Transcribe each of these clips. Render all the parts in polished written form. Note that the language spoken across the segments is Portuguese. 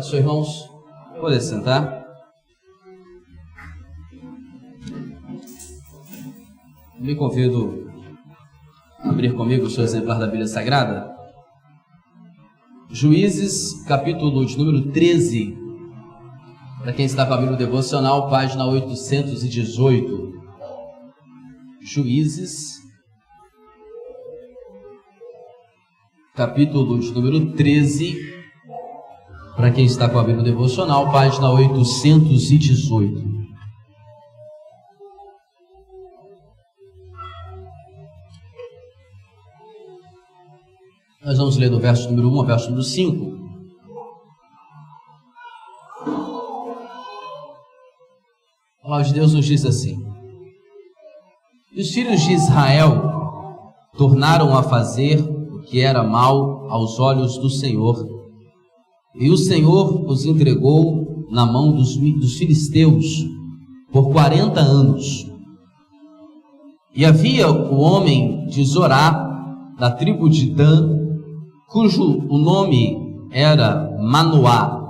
Senhor, irmãos, pode sentar. Me convido a abrir comigo o seu exemplar da Bíblia Sagrada. Juízes, capítulo de número 13. Para quem está com a Bíblia devocional, página 818. Juízes, capítulo de número 13. Para quem está com a Bíblia devocional, página 818. Nós vamos ler do verso número 1 ao verso número 5. A palavra de Deus nos diz assim: E os filhos de Israel tornaram a fazer o que era mal aos olhos do Senhor, e o Senhor os entregou na mão dos filisteus por 40 anos. E havia o homem de Zorá, da tribo de Dan, cujo o nome era Manoá,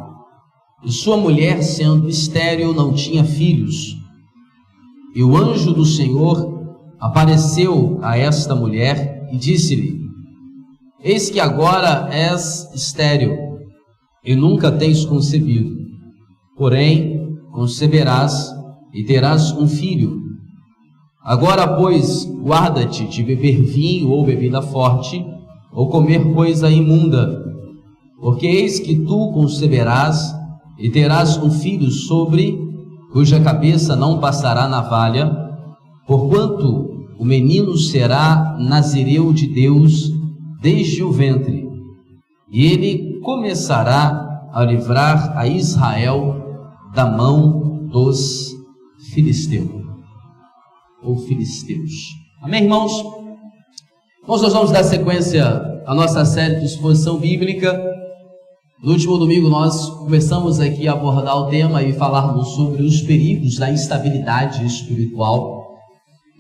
e sua mulher, sendo estéril, não tinha filhos. E o anjo do Senhor apareceu a esta mulher e disse-lhe: Eis que agora és estéril, e nunca tens concebido, porém conceberás e terás um filho. Agora, pois, guarda-te de beber vinho ou bebida forte, ou comer coisa imunda, porque eis que tu conceberás e terás um filho, sobre cuja cabeça não passará navalha, porquanto o menino será nazireu de Deus desde o ventre, e ele começará a livrar a Israel da mão dos filisteus. Amém, irmãos? Nós vamos dar sequência à nossa série de exposição bíblica. No último domingo nós começamos aqui a abordar o tema e falarmos sobre os perigos da instabilidade espiritual.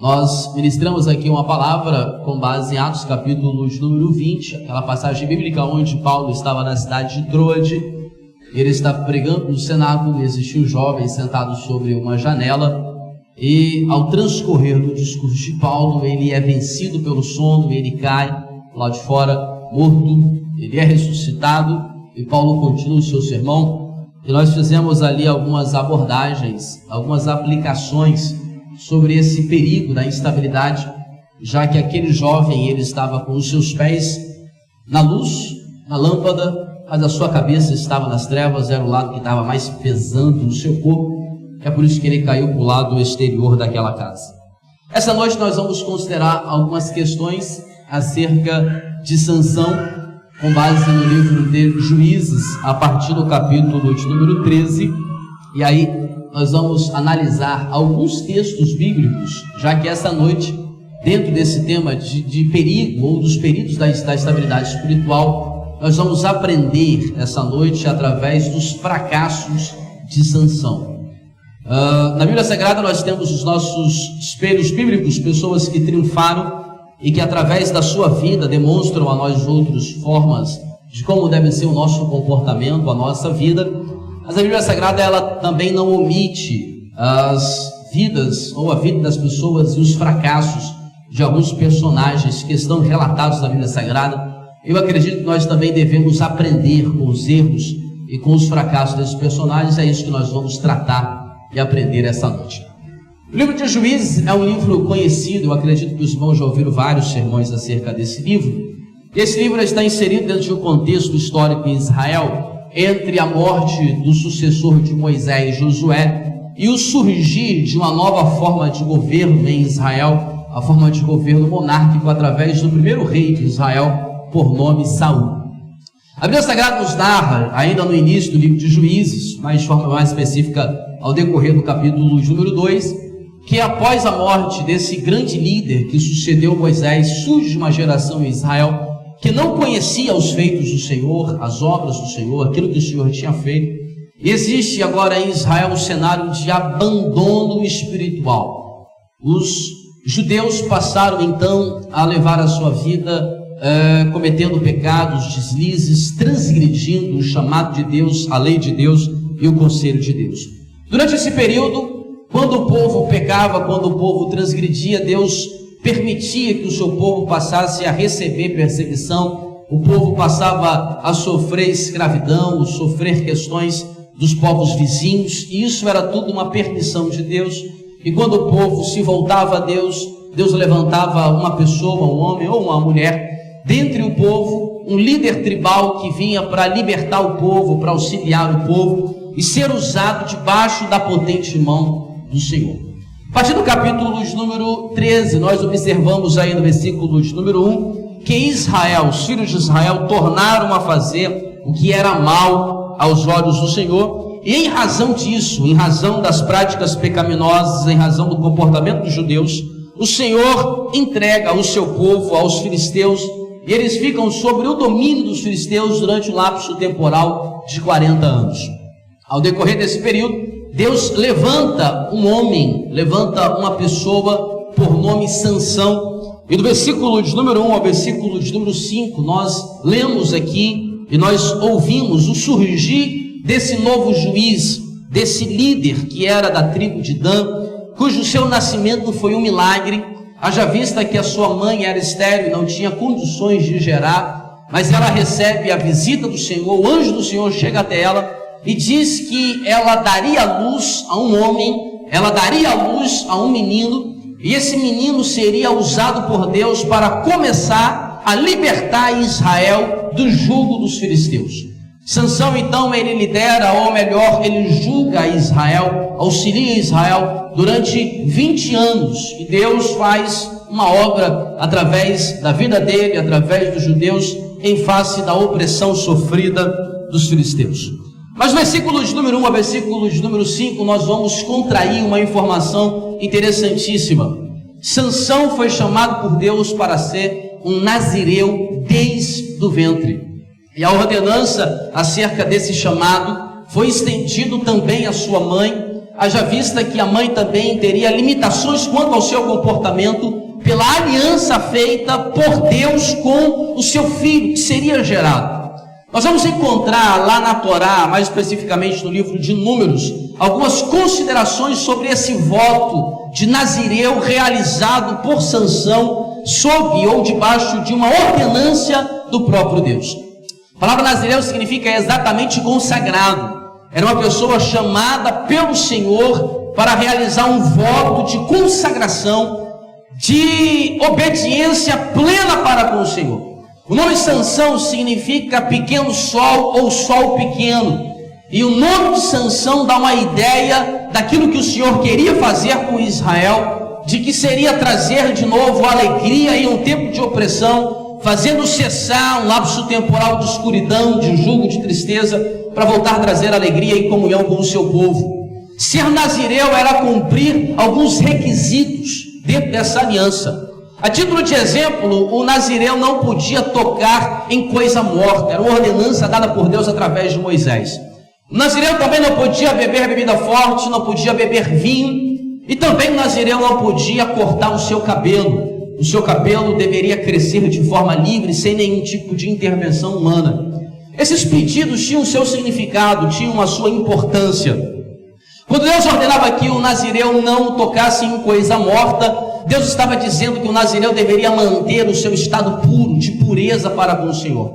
Nós ministramos aqui uma palavra com base em Atos capítulo de número 20, aquela passagem bíblica onde Paulo estava na cidade de Troade. Ele está pregando no cenáculo e existe um jovem sentado sobre uma janela, e ao transcorrer do discurso de Paulo, ele é vencido pelo sono, ele cai lá de fora morto, ele é ressuscitado, e Paulo continua o seu sermão. E nós fizemos ali algumas abordagens, algumas aplicações sobre esse perigo da instabilidade, já que aquele jovem, ele estava com os seus pés na luz, na lâmpada, mas a sua cabeça estava nas trevas, era o lado que estava mais pesando no seu corpo. É por isso que ele caiu para o lado exterior daquela casa. Essa noite nós vamos considerar algumas questões acerca de Sansão, com base no livro de Juízes, a partir do capítulo de número 13, e aí nós vamos analisar alguns textos bíblicos, já que essa noite, dentro desse tema de perigo, ou dos perigos da estabilidade espiritual, nós vamos aprender essa noite através dos fracassos de Sansão. Na Bíblia Sagrada nós temos os nossos espelhos bíblicos, pessoas que triunfaram e que através da sua vida demonstram a nós outros formas de como deve ser o nosso comportamento, a nossa vida. Mas a Bíblia Sagrada, ela também não omite as vidas ou a vida das pessoas e os fracassos de alguns personagens que estão relatados na Bíblia Sagrada. Eu acredito que nós também devemos aprender com os erros e com os fracassos desses personagens. É isso que nós vamos tratar e aprender essa noite. O livro de Juízes é um livro conhecido, eu acredito que os irmãos já ouviram vários sermões acerca desse livro. Esse livro está inserido dentro de um contexto histórico em Israel, entre a morte do sucessor de Moisés, Josué, e o surgir de uma nova forma de governo em Israel, a forma de governo monárquico através do primeiro rei de Israel, por nome Saul. A Bíblia Sagrada nos narra, ainda no início do livro de Juízes, mas de forma mais específica ao decorrer do capítulo de número 2, que após a morte desse grande líder que sucedeu Moisés, surge uma geração em Israel que não conhecia os feitos do Senhor, as obras do Senhor, aquilo que o Senhor tinha feito. E existe agora em Israel um cenário de abandono espiritual. Os judeus passaram então a levar a sua vida cometendo pecados, deslizes, transgredindo o chamado de Deus, a lei de Deus e o conselho de Deus. Durante esse período, quando o povo pecava, quando o povo transgredia, Deus permitia que o seu povo passasse a receber perseguição, o povo passava a sofrer escravidão, sofrer questões dos povos vizinhos, e isso era tudo uma permissão de Deus. E quando o povo se voltava a Deus, Deus levantava uma pessoa, um homem ou uma mulher, dentre o povo, um líder tribal que vinha para libertar o povo, para auxiliar o povo e ser usado debaixo da potente mão do Senhor. A partir do capítulo de número 13, nós observamos aí no versículo de número 1, que Israel, os filhos de Israel, tornaram a fazer o que era mal aos olhos do Senhor, e em razão disso, em razão das práticas pecaminosas, em razão do comportamento dos judeus, o Senhor entrega o seu povo aos filisteus, e eles ficam sobre o domínio dos filisteus durante um lapso temporal de 40 anos. Ao decorrer desse período, Deus levanta um homem, levanta uma pessoa por nome Sansão, e do versículo de número 1 ao versículo de número 5, nós lemos aqui e nós ouvimos o surgir desse novo juiz, desse líder que era da tribo de Dan, cujo seu nascimento foi um milagre, haja vista que a sua mãe era estéril e não tinha condições de gerar, mas ela recebe a visita do Senhor, o anjo do Senhor chega até ela e diz que ela daria luz a um homem, ela daria luz a um menino, e esse menino seria usado por Deus para começar a libertar Israel do jugo dos filisteus. Sansão então ele lidera, ou melhor, ele julga Israel, auxilia Israel durante 20 anos, e Deus faz uma obra através da vida dele, através dos judeus, em face da opressão sofrida dos filisteus. Mas no versículo de número 1 ao versículo de número 5, nós vamos contrair uma informação interessantíssima. Sansão foi chamado por Deus para ser um nazireu desde o ventre. E a ordenança acerca desse chamado foi estendido também à sua mãe, haja vista que a mãe também teria limitações quanto ao seu comportamento pela aliança feita por Deus com o seu filho, que seria gerado. Nós vamos encontrar lá na Torá, mais especificamente no livro de Números, algumas considerações sobre esse voto de nazireu realizado por Sansão sob ou debaixo de uma ordenância do próprio Deus. A palavra nazireu significa exatamente consagrado. Era uma pessoa chamada pelo Senhor para realizar um voto de consagração, de obediência plena para com o Senhor. O nome Sansão significa pequeno sol ou sol pequeno. E o nome de Sansão dá uma ideia daquilo que o Senhor queria fazer com Israel, de que seria trazer de novo alegria em um tempo de opressão, fazendo cessar um lapso temporal de escuridão, de jugo, de tristeza, para voltar a trazer alegria e comunhão com o seu povo. Ser nazireu era cumprir alguns requisitos dentro dessa aliança. A título de exemplo, o nazireu não podia tocar em coisa morta, era uma ordenança dada por Deus através de Moisés. O nazireu também não podia beber bebida forte, não podia beber vinho, e também o nazireu não podia cortar o seu cabelo. O seu cabelo deveria crescer de forma livre, sem nenhum tipo de intervenção humana. Esses pedidos tinham o seu significado, tinham a sua importância. Quando Deus ordenava que o nazireu não tocasse em coisa morta, Deus estava dizendo que o nazireu deveria manter o seu estado puro, de pureza para com o Senhor.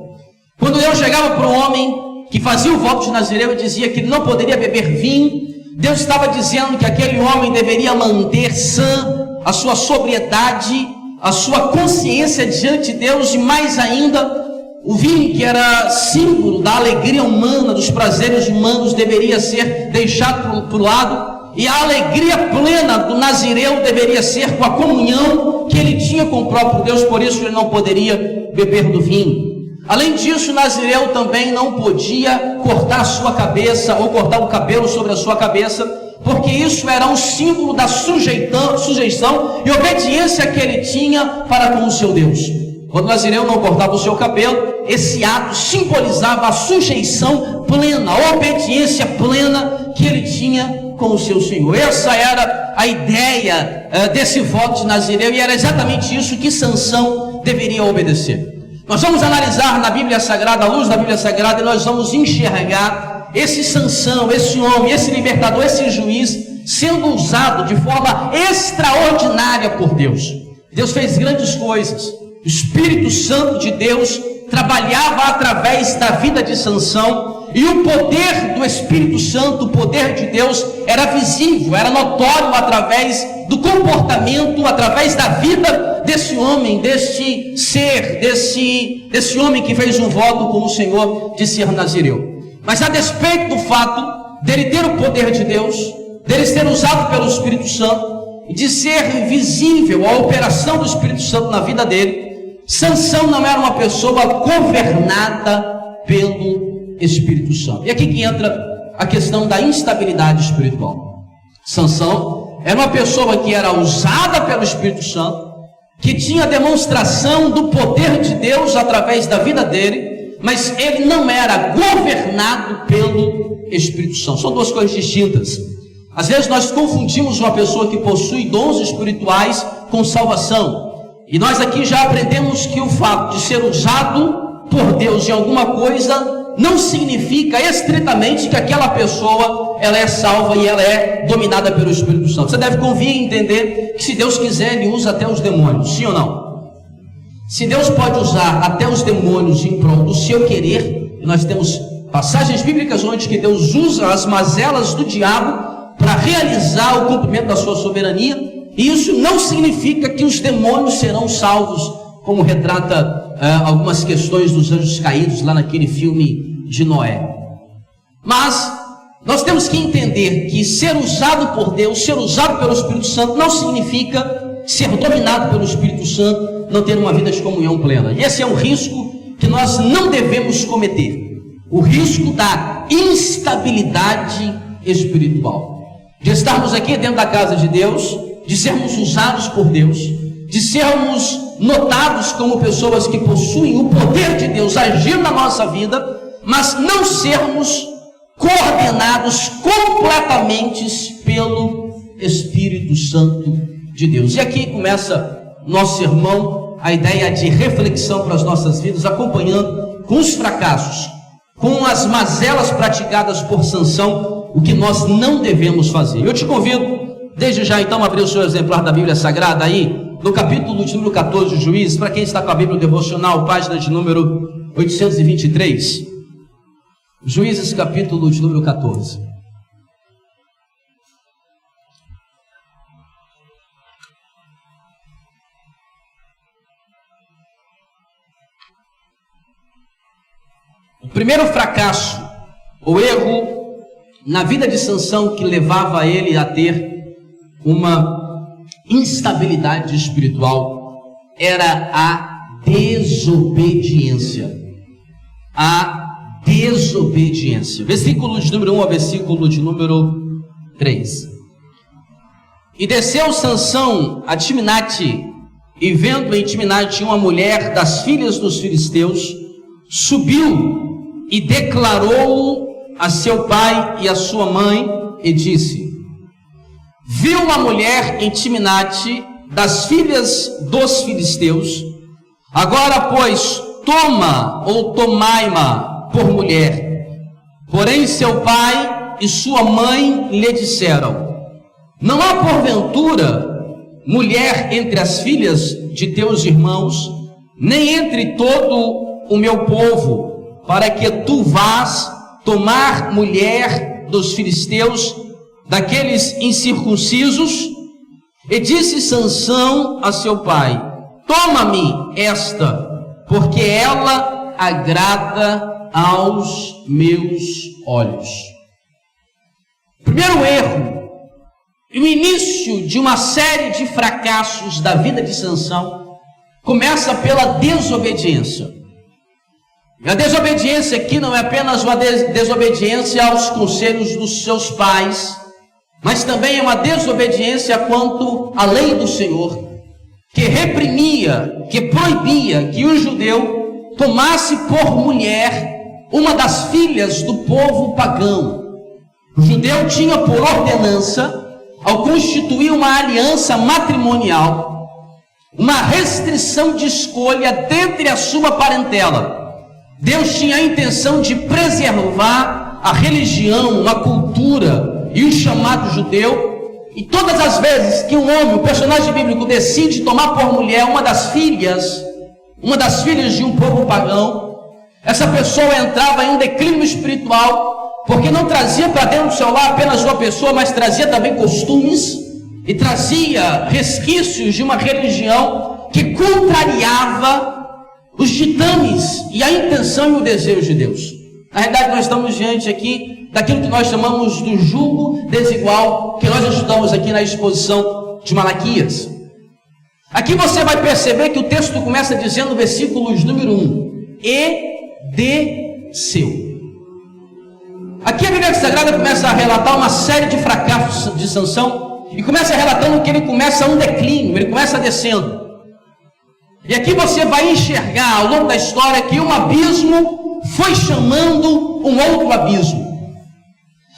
Quando Deus chegava para um homem que fazia o voto de nazireu e dizia que ele não poderia beber vinho, Deus estava dizendo que aquele homem deveria manter sã a sua sobriedade, a sua consciência diante de Deus, e mais ainda, o vinho, que era símbolo da alegria humana, dos prazeres humanos, deveria ser deixado para o lado, e a alegria plena do nazireu deveria ser com a comunhão que ele tinha com o próprio Deus, por isso ele não poderia beber do vinho. Além disso, o nazireu também não podia cortar a sua cabeça ou cortar o cabelo sobre a sua cabeça, porque isso era um símbolo da sujeição e obediência que ele tinha para com o seu Deus. Quando o nazireu não cortava o seu cabelo, esse ato simbolizava a sujeição plena, a obediência plena que ele tinha com o seu Senhor. Essa era a ideia desse voto de Nazireu, e era exatamente isso que Sansão deveria obedecer. Nós vamos analisar na Bíblia Sagrada, à luz da Bíblia Sagrada, e nós vamos enxergar esse Sansão, esse homem, esse libertador, esse juiz, sendo usado de forma extraordinária por Deus. Deus fez grandes coisas. O Espírito Santo de Deus trabalhava através da vida de Sansão, e o poder do Espírito Santo, o poder de Deus, era visível, era notório através do comportamento, através da vida desse homem, deste ser, desse homem que fez um voto com o Senhor de ser nazireu. Mas a despeito do fato dele ter o poder de Deus, dele ser usado pelo Espírito Santo, e de ser visível a operação do Espírito Santo na vida dele, Sansão não era uma pessoa governada pelo Espírito Santo. E aqui que entra a questão da instabilidade espiritual. Sansão era uma pessoa que era usada pelo Espírito Santo, que tinha demonstração do poder de Deus através da vida dele, mas ele não era governado pelo Espírito Santo. São duas coisas distintas. Às vezes nós confundimos uma pessoa que possui dons espirituais com salvação. E nós aqui já aprendemos que o fato de ser usado por Deus em alguma coisa não significa estritamente que aquela pessoa ela é salva e ela é dominada pelo Espírito Santo. Você deve convir e entender que se Deus quiser, Ele usa até os demônios, sim ou não? Se Deus pode usar até os demônios em prol do seu querer, e nós temos passagens bíblicas onde que Deus usa as mazelas do diabo para realizar o cumprimento da sua soberania, e isso não significa que os demônios serão salvos, como retrata algumas questões dos anjos caídos lá naquele filme de Noé. Mas nós temos que entender que ser usado por Deus, ser usado pelo Espírito Santo, não significa ser dominado pelo Espírito Santo, não ter uma vida de comunhão plena. E esse é um risco que nós não devemos cometer, o risco da instabilidade espiritual, de estarmos aqui dentro da casa de Deus, de sermos usados por Deus, de sermos notados como pessoas que possuem o poder de Deus agir na nossa vida, mas não sermos coordenados completamente pelo Espírito Santo de Deus. E aqui começa nosso sermão, a ideia de reflexão para as nossas vidas, acompanhando com os fracassos, com as mazelas praticadas por Sansão, o que nós não devemos fazer. Eu te convido, desde já então, a abrir o seu exemplar da Bíblia Sagrada aí, no capítulo de número 14 de Juízes, para quem está com a Bíblia devocional, página de número 823. Juízes, capítulo de número 14. O primeiro fracasso, ou erro, na vida de Sansão que levava ele a ter uma instabilidade espiritual, era a desobediência. A desobediência. Versículo de número 1 ao versículo de número 3. E desceu Sansão a Timnate, e vendo em Timnate uma mulher das filhas dos filisteus, subiu e declarou a seu pai e a sua mãe, e disse: viu uma mulher em Timnate das filhas dos filisteus, agora pois toma ou tomai-ma por mulher. Porém seu pai e sua mãe lhe disseram: não há porventura mulher entre as filhas de teus irmãos, nem entre todo o meu povo, para que tu vás tomar mulher dos filisteus, daqueles incircuncisos? E disse Sansão a seu pai: toma-me esta, porque ela agrada aos meus olhos. Primeiro erro, e o início de uma série de fracassos da vida de Sansão, começa pela desobediência. E a desobediência aqui não é apenas uma desobediência aos conselhos dos seus pais, mas também é uma desobediência quanto à lei do Senhor, que reprimia, que proibia que o judeu tomasse por mulher uma das filhas do povo pagão. O judeu tinha por ordenança, ao constituir uma aliança matrimonial, uma restrição de escolha dentre a sua parentela. Deus tinha a intenção de preservar a religião, a cultura e o chamado judeu. E todas as vezes que um homem, um personagem bíblico, decide tomar por mulher uma das filhas de um povo pagão, essa pessoa entrava em um declínio espiritual, porque não trazia para dentro do seu lar apenas uma pessoa, mas trazia também costumes e trazia resquícios de uma religião que contrariava os ditames e a intenção e o desejo de Deus. Na verdade, nós estamos diante aqui daquilo que nós chamamos do jugo desigual, que nós estudamos aqui na exposição de Malaquias. Aqui você vai perceber que o texto começa dizendo, versículos número 1, e desceu. Aqui a Bíblia Sagrada começa a relatar uma série de fracassos de Sansão, e começa relatando que ele começa um declínio, ele começa descendo. E aqui você vai enxergar ao longo da história que um abismo foi chamando um outro abismo.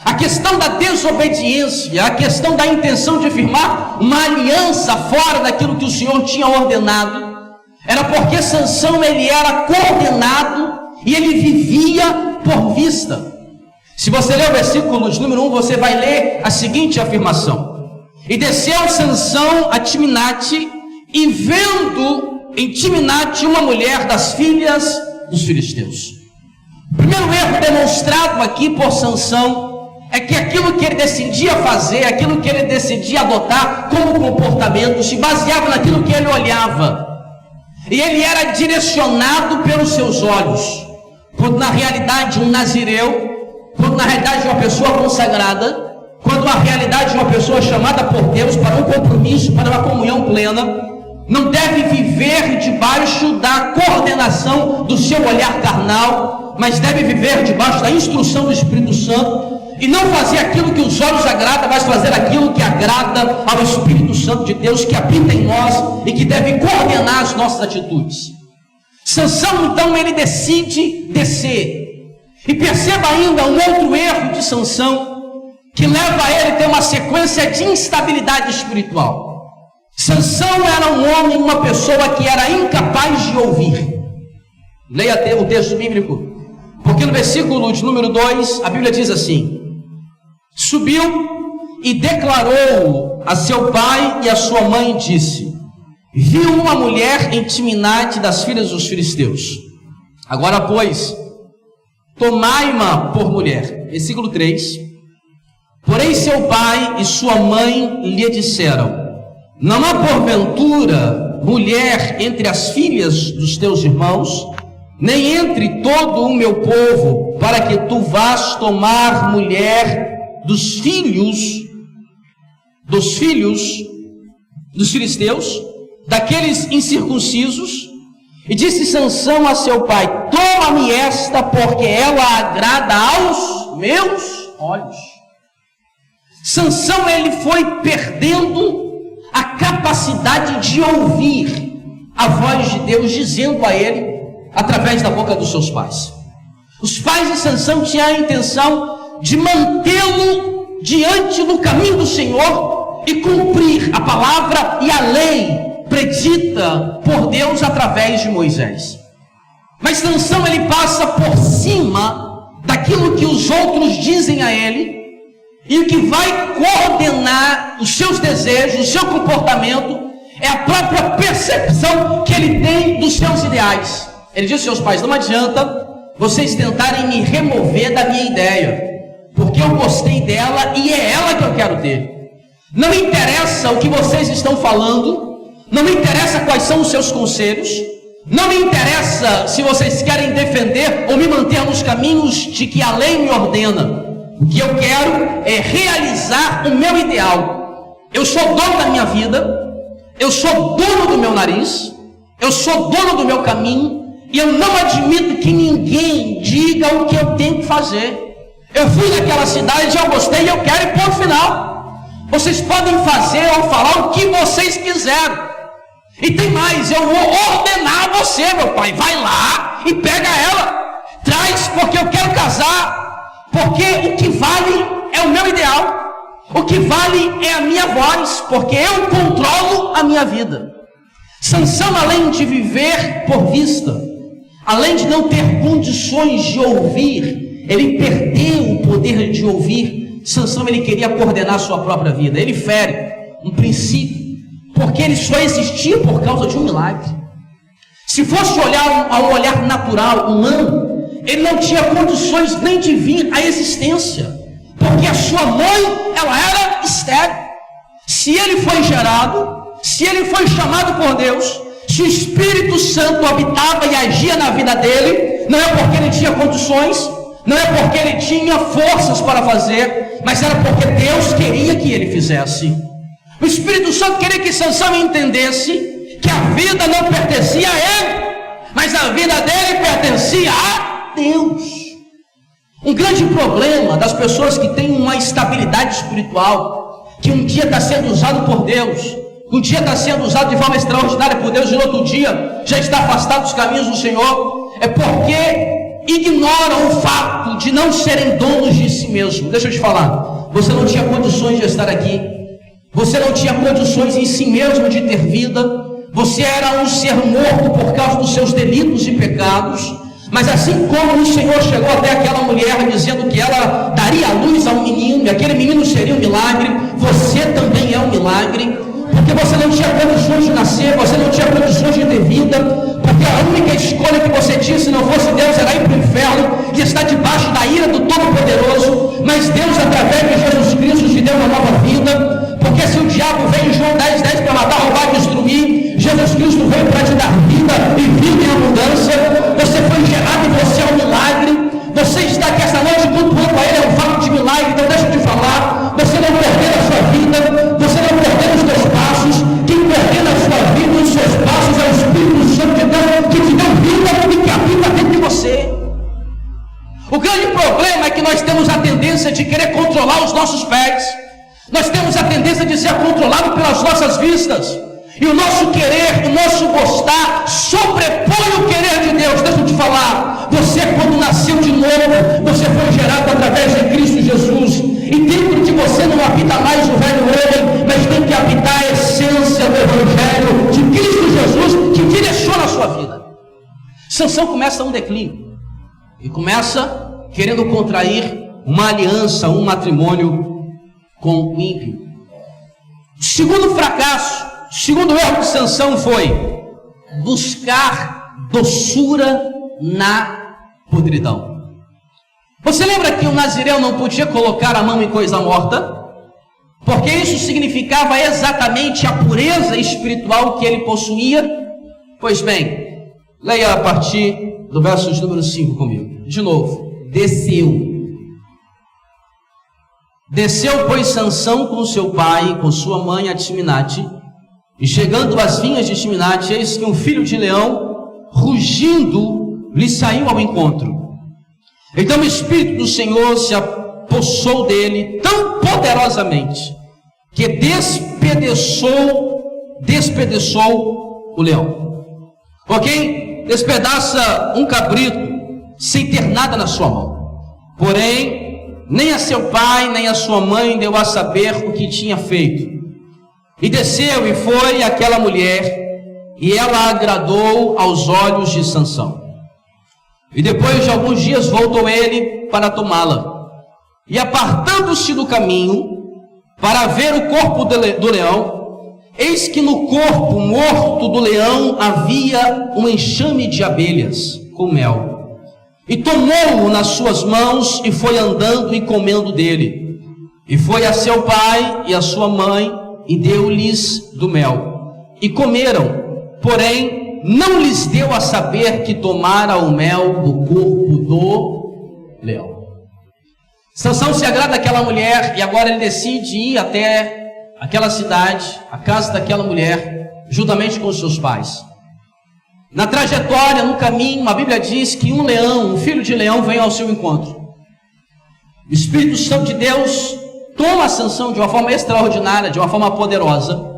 A questão da desobediência, a questão da intenção de firmar uma aliança fora daquilo que o Senhor tinha ordenado, era porque Sansão ele era coordenado e ele vivia por vista. Se você ler o versículo de número 1, você vai ler a seguinte afirmação: e desceu Sansão a Timnate, e vendo em Timnate uma mulher das filhas dos filisteus. O primeiro erro demonstrado aqui por Sansão é que aquilo que ele decidia fazer, aquilo que ele decidia adotar como comportamento, se baseava naquilo que ele olhava. E ele era direcionado pelos seus olhos, quando na realidade um nazireu, quando na realidade uma pessoa consagrada, quando na realidade uma pessoa chamada por Deus para um compromisso, para uma comunhão plena, não deve viver debaixo da coordenação do seu olhar carnal, mas deve viver debaixo da instrução do Espírito Santo, e não fazer aquilo que os olhos agradam, mas fazer aquilo que agrada ao Espírito Santo de Deus, que habita em nós e que deve coordenar as nossas atitudes. Sansão, então, ele decide descer. E perceba ainda um outro erro de Sansão, que leva a ele a ter uma sequência de instabilidade espiritual. Sansão era um homem, uma pessoa que era incapaz de ouvir. Leia o texto bíblico, porque no versículo de número 2, a Bíblia diz assim: subiu e declarou a seu pai e a sua mãe, disse: viu uma mulher em Timnate das filhas dos filisteus. Agora, pois, tomai-ma por mulher. Versículo 3. Porém seu pai e sua mãe lhe disseram: não há porventura mulher entre as filhas dos teus irmãos, nem entre todo o meu povo, para que tu vás tomar mulher dos filhos dos filisteus, daqueles incircuncisos? E disse Sansão a seu pai: toma-me esta, porque ela agrada aos meus olhos. Sansão ele foi perdendo a capacidade de ouvir a voz de Deus dizendo a ele através da boca dos seus pais. Os pais de Sansão tinham a intenção de mantê-lo diante do caminho do Senhor e cumprir a palavra e a lei predita por Deus através de Moisés. Mas Sansão ele passa por cima daquilo que os outros dizem a ele, e o que vai coordenar os seus desejos, o seu comportamento, é a própria percepção que ele tem dos seus ideais. Ele diz aos seus pais: não adianta vocês tentarem me remover da minha ideia, porque eu gostei dela e é ela que eu quero ter. Não me interessa o que vocês estão falando, não me interessa quais são os seus conselhos, não me interessa se vocês querem defender ou me manter nos caminhos de que a lei me ordena. O que eu quero é realizar o meu ideal. Eu sou dono da minha vida, eu sou dono do meu nariz, eu sou dono do meu caminho, e eu não admito que ninguém diga o que eu tenho que fazer. Eu fui naquela cidade, eu gostei e eu quero, e ponto final. Vocês podem fazer ou falar o que vocês quiserem. E tem mais, eu vou ordenar você, meu pai, vai lá e pega ela, traz, porque eu quero casar. porque o que vale é o meu ideal. O que vale é a minha voz, porque eu controlo a minha vida. Sansão, além de viver por vista, além de não ter condições de ouvir, ele perdeu o poder de ouvir. Sansão, ele queria coordenar sua própria vida. Ele fere um princípio, porque ele só existia por causa de um milagre. Se fosse olhar a um olhar natural, humano, ele não tinha condições nem de vir à existência, porque a sua mãe, ela era estéril. Se ele foi gerado, se ele foi chamado por Deus, se o Espírito Santo habitava e agia na vida dele, não é porque ele tinha condições, não é porque ele tinha forças para fazer, mas era porque Deus queria que ele fizesse. O Espírito Santo queria que Sansão entendesse que a vida não pertencia a ele, mas a vida dele pertencia a Deus. Um grande problema das pessoas que têm uma estabilidade espiritual, que um dia está sendo usado por Deus, um dia está sendo usado de forma extraordinária por Deus, e no outro dia já está afastado dos caminhos do Senhor, é porque ignoram o fato de não serem donos de si mesmo. Deixa eu te falar, você não tinha condições de estar aqui, você não tinha condições em si mesmo de ter vida, você era um ser morto por causa dos seus delitos e pecados. Mas assim como o Senhor chegou até aquela mulher dizendo que ela daria a luz a um menino, e aquele menino seria um milagre, você também é um milagre, porque você não tinha condições de nascer, você não tinha condições de ter vida, porque a única escolha que você tinha, se não fosse Deus, era ir para o inferno e estar debaixo da ira do Todo-Poderoso. Mas Deus, através de Jesus Cristo, te deu uma nova vida, porque se o diabo veio em João 10:10 para matar, roubar e destruir, Jesus Cristo veio para te dar vida e vida em abundância. Você foi gerado e você é um milagre. Você está aqui essa noite cultuando a Ele, é um fato de milagre. Então deixa eu te falar, você não coordena a sua vida, você não coordena os teus passos. Quem coordena a sua vida e os seus passos é o Espírito Santo de Deus, que te deu vida e que habita dentro de você. O grande problema é que nós temos a tendência de querer controlar os nossos pés, nós temos a tendência de ser controlado pelas nossas vistas, e o nosso querer, o nosso gostar sobrepõe o querer de Deus. Deixa eu te falar, você quando nasceu de novo, você foi gerado através de Cristo Jesus, e dentro de você não habita mais o velho homem, mas tem que habitar a essência do Evangelho de Cristo Jesus, que direciona a sua vida. Sansão começa um declínio, e começa querendo contrair uma aliança, um matrimônio com o ímpio. Segundo fracasso, segundo erro de Sansão foi buscar doçura na podridão. Você lembra que o nazireu não podia colocar a mão em coisa morta? Porque isso significava exatamente a pureza espiritual que ele possuía? Pois bem, leia a partir do verso de número 5 comigo. De novo, Desceu, pois, Sansão com seu pai, com sua mãe, a Timnate, e chegando às vinhas de Timnate, eis que um filho de leão, rugindo, lhe saiu ao encontro. Então o Espírito do Senhor se apossou dele tão poderosamente, que despedaçou o leão. Ok? Despedaça um cabrito, sem ter nada na sua mão. Porém, nem a seu pai, nem a sua mãe deu a saber o que tinha feito. E desceu e foi àquela mulher, e ela agradou aos olhos de Sansão. E depois de alguns dias voltou ele para tomá-la. E apartando-se do caminho, para ver o corpo do leão, eis que no corpo morto do leão havia um enxame de abelhas com mel. E tomou-o nas suas mãos e foi andando e comendo dele. E foi a seu pai e a sua mãe e deu-lhes do mel. E comeram, porém não lhes deu a saber que tomara o mel do corpo do leão. Sansão se agrada daquela mulher e agora ele decide ir até aquela cidade, a casa daquela mulher, juntamente com os seus pais. Na trajetória, no caminho, a Bíblia diz que um leão, um filho de leão, vem ao seu encontro. O Espírito Santo de Deus toma Sansão de uma forma extraordinária, de uma forma poderosa,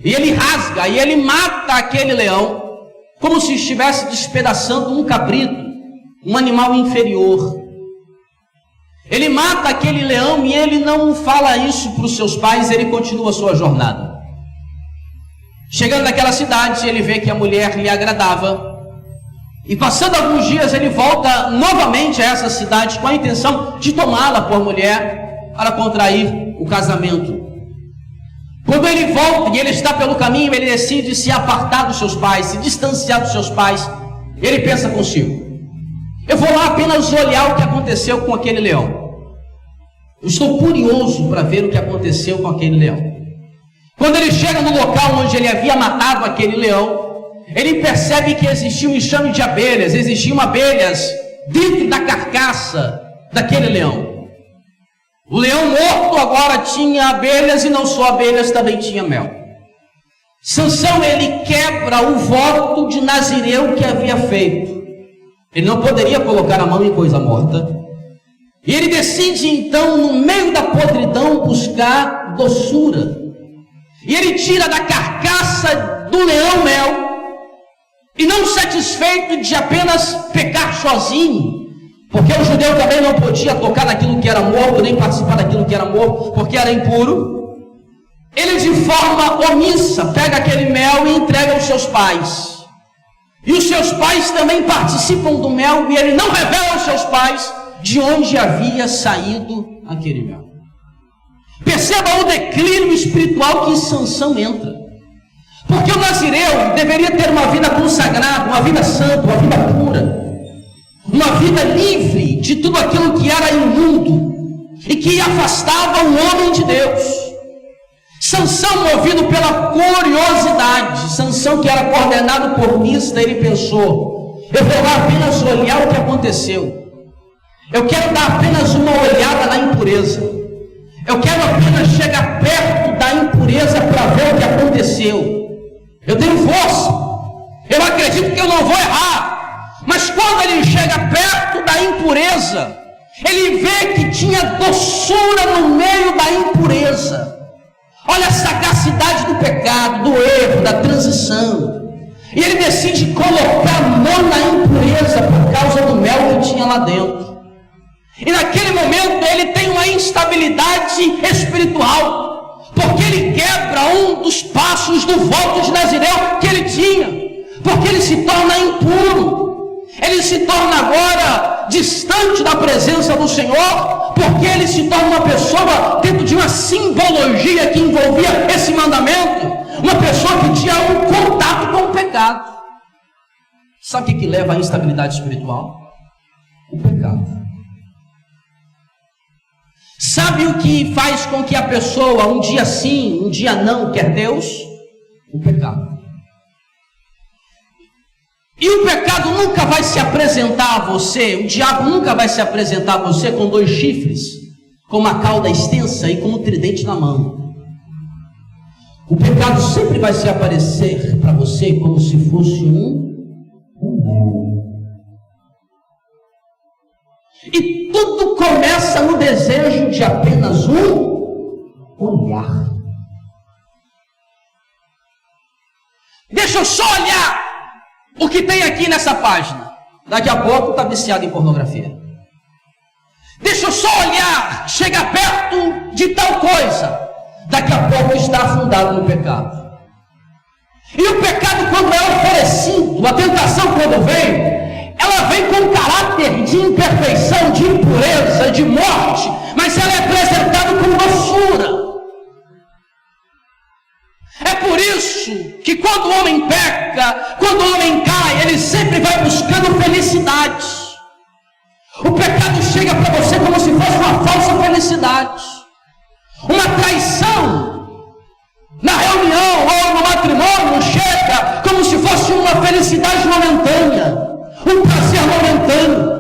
e ele rasga, e ele mata aquele leão, como se estivesse despedaçando um cabrito, um animal inferior. Ele mata aquele leão e ele não fala isso para os seus pais, ele continua a sua jornada. Chegando naquela cidade, ele vê que a mulher lhe agradava. E passando alguns dias, ele volta novamente a essa cidade com a intenção de tomá-la por mulher para contrair o casamento. Quando ele volta e ele está pelo caminho, ele decide se apartar dos seus pais, se distanciar dos seus pais. Ele pensa consigo: eu vou lá apenas olhar o que aconteceu com aquele leão. Eu estou curioso para ver o que aconteceu com aquele leão. Quando ele chega no local onde ele havia matado aquele leão, ele percebe que existia um enxame de abelhas, existiam abelhas dentro da carcaça daquele leão. O leão morto agora tinha abelhas, e não só abelhas, também tinha mel. Sansão, ele quebra o voto de nazireu que havia feito. Ele não poderia colocar a mão em coisa morta. E ele decide então, no meio da podridão, buscar doçura. E ele tira da carcaça do leão mel. E não satisfeito de apenas pecar sozinho, porque o judeu também não podia tocar naquilo que era morto, nem participar daquilo que era morto, porque era impuro. Ele, de forma omissa, pega aquele mel e entrega aos seus pais. E os seus pais também participam do mel, e ele não revela aos seus pais de onde havia saído aquele mel. Perceba o declínio espiritual que Sansão entra. Porque o nazireu deveria ter uma vida consagrada, uma vida santa, uma vida pura, uma vida livre de tudo aquilo que era imundo e que afastava o homem de Deus. Sansão, movido pela curiosidade, Sansão, que era coordenado por vista, ele pensou: eu vou lá apenas olhar o que aconteceu. Eu quero dar apenas uma olhada na impureza. Eu quero apenas chegar perto da impureza para ver o que aconteceu. Eu tenho força. Eu acredito que eu não vou errar. Mas quando ele chega perto da impureza, ele vê que tinha doçura no meio da impureza. Olha a sagacidade do pecado, do erro, da transição. E ele decide colocar a mão na impureza por causa do mel que tinha lá dentro. E naquele momento ele tem uma instabilidade espiritual, porque ele quebra um dos passos do voto de nazireu que ele tinha, porque ele se torna impuro, ele se torna agora distante da presença do Senhor, porque ele se torna uma pessoa dentro de uma simbologia que envolvia esse mandamento, uma pessoa que tinha um contato com o pecado. Sabe o que leva à instabilidade espiritual? O pecado. Sabe o que faz com que a pessoa um dia sim, um dia não quer Deus? O pecado. E o pecado nunca vai se apresentar a você, o diabo nunca vai se apresentar a você com 2 chifres, com uma cauda extensa e com um tridente na mão. O pecado sempre vai se aparecer para você como se fosse um leão. E tudo começa no desejo de apenas um olhar. Deixa eu só olhar o que tem aqui nessa página. Daqui a pouco está viciado em pornografia. Deixa eu só olhar, chegar perto de tal coisa. Daqui a pouco está afundado no pecado. E o pecado, quando é oferecido, a tentação quando vem, ela vem com caráter de imperfeição, de impureza, de morte, mas ela é apresentada com doçura. É por isso que quando o homem peca, quando o homem cai, ele sempre vai buscando felicidade. O pecado chega para você como se fosse uma falsa felicidade, uma traição. Na reunião ou no matrimônio chega como se fosse uma felicidade momentânea, um prazer momentâneo.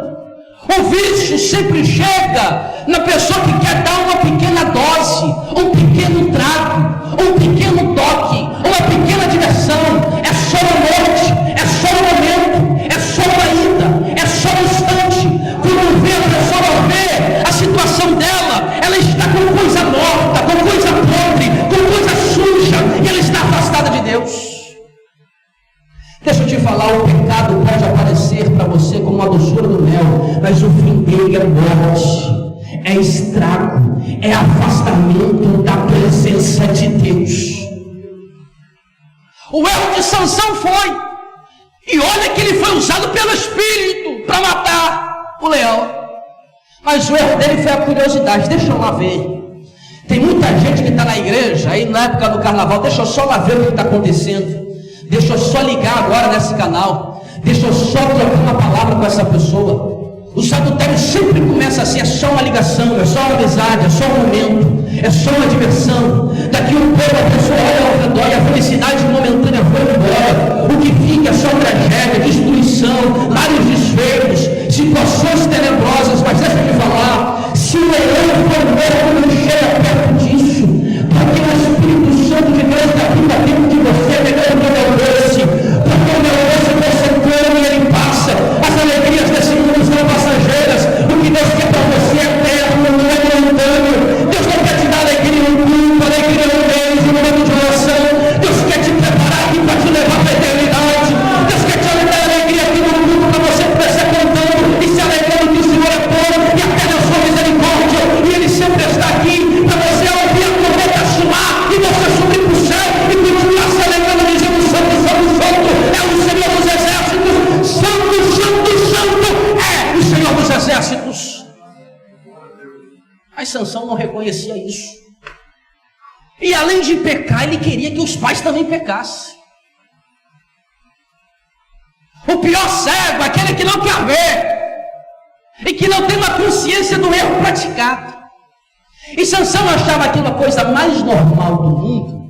O vício sempre chega na pessoa que quer dar uma pequena dose, um pequeno trago, um pequeno toque, uma pequena diversão. É só uma noite, é só um momento, é só uma ida, é só um instante. Quando vê a pessoa vê a situação dela, ela está com coisa morta, com coisa podre, com coisa suja, e ela está afastada de Deus. Deixa eu te falar, o pecado pode aparecer para você como uma doçura do mel, mas o fim dele é morte, é estrago, é afastamento da presença de Deus. O erro de Sansão foi, e olha que ele foi usado pelo Espírito para matar o leão, mas o erro dele foi a curiosidade. Deixa eu lá ver. Tem muita gente que está na igreja, aí na época do carnaval, deixa eu só lá ver o que está acontecendo, deixa eu só ligar agora nesse canal, deixa eu só trocar uma palavra com essa pessoa. Os adultérios sempre começa assim, é só uma ligação, é só uma amizade, é só um momento, é só uma diversão. Daqui um pouco a pessoa olha ao redor e a felicidade momentânea foi embora. O que fica é só tragédia, destruição, vários desfeitos, situações tenebrosas. Mas deixa eu te falar, se o leão for morto, não chega perto disso, porque o Espírito Santo de Deus está vindo dentro de você, pegando o meu doce, porque o meu doce você come e ele passa. As alegrias desse mundo são passageiras, o que Deus quer para você é eterno, não é momentâneo. Deus não quer te dar alegria no culto, alegria no mês, no momento de oração. Deus quer te preparar aqui para te levar para a eternidade. Deus quer te dar alegria aqui no culto para você começar cantando e se alegrando que o Senhor é bom e até a sua misericórdia, e Ele sempre está aqui para você ouvir a trombeta soar e você subir para o céu e continuar se alegrando, dizendo: Santo, Santo, Santo é o Senhor dos Exércitos, Santo, Santo, Santo é o Senhor dos Exércitos. Mas Sansão não reconhecia isso, e além de pecar, ele queria que os pais também pecassem. O pior cego, aquele que não quer ver e que não tem uma consciência do erro praticado. E Sansão achava aquilo a coisa mais normal do mundo,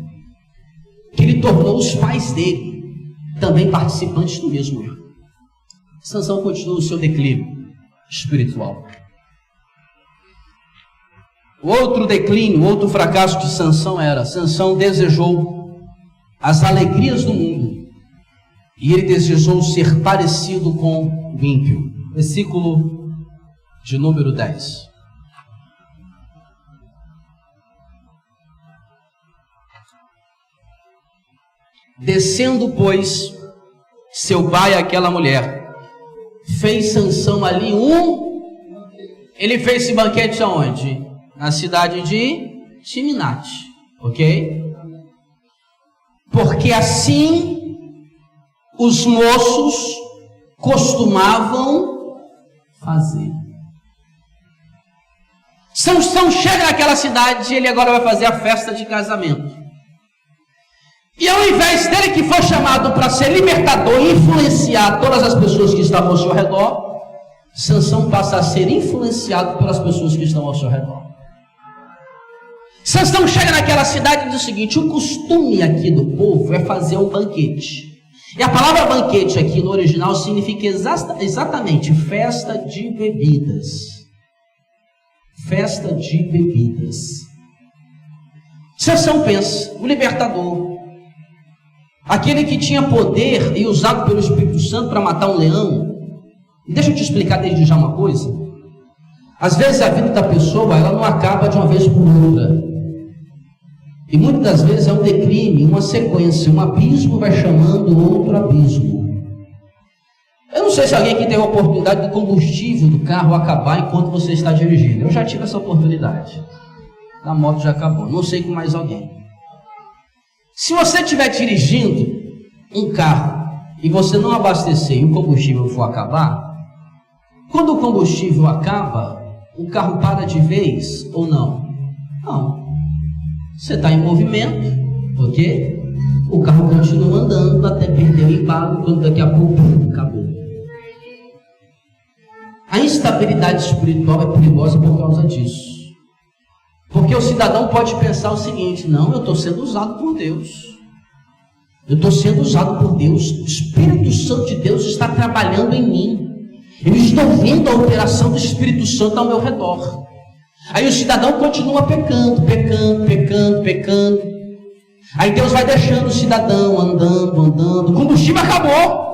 que ele tornou os pais dele também participantes do mesmo erro. Sansão continuou o seu declínio espiritual. O outro declínio, o outro fracasso de Sansão era: Sansão desejou as alegrias do mundo e ele desejou ser parecido com o ímpio. Versículo de número 10. Descendo, pois, seu pai àquela mulher, fez Sansão ali ele fez esse banquete aonde? Na cidade de Timnate, ok? Porque assim os moços costumavam fazer. Sansão chega naquela cidade e ele agora vai fazer a festa de casamento. E ao invés dele, que foi chamado para ser libertador e influenciar todas as pessoas que estavam ao seu redor, Sansão passa a ser influenciado pelas pessoas que estão ao seu redor. Sansão chega naquela cidade e diz o seguinte: o costume aqui do povo é fazer um banquete. E a palavra banquete aqui no original significa exatamente festa de bebidas. Festa de bebidas. Sansão pensa, o libertador, aquele que tinha poder e usado pelo Espírito Santo para matar um leão. E deixa eu te explicar desde já uma coisa. Às vezes a vida da pessoa, ela não acaba de uma vez por outra. E muitas das vezes é um declínio, uma sequência, um abismo vai chamando outro abismo. Eu não sei se alguém aqui teve a oportunidade do combustível do carro acabar enquanto você está dirigindo. Eu já tive essa oportunidade. A moto já acabou. Não sei com mais alguém. Se você estiver dirigindo um carro e você não abastecer e o combustível for acabar, quando o combustível acaba, o carro para de vez ou não? Não. Você está em movimento, ok? O carro continua andando até perder o embalo, quando daqui a pouco acabou. A instabilidade espiritual é perigosa por causa disso. Porque o cidadão pode pensar o seguinte: não, eu estou sendo usado por Deus. Eu estou sendo usado por Deus. O Espírito Santo de Deus está trabalhando em mim. Eu estou vendo a operação do Espírito Santo ao meu redor. Aí o cidadão continua pecando. Aí Deus vai deixando o cidadão andando. O combustível acabou.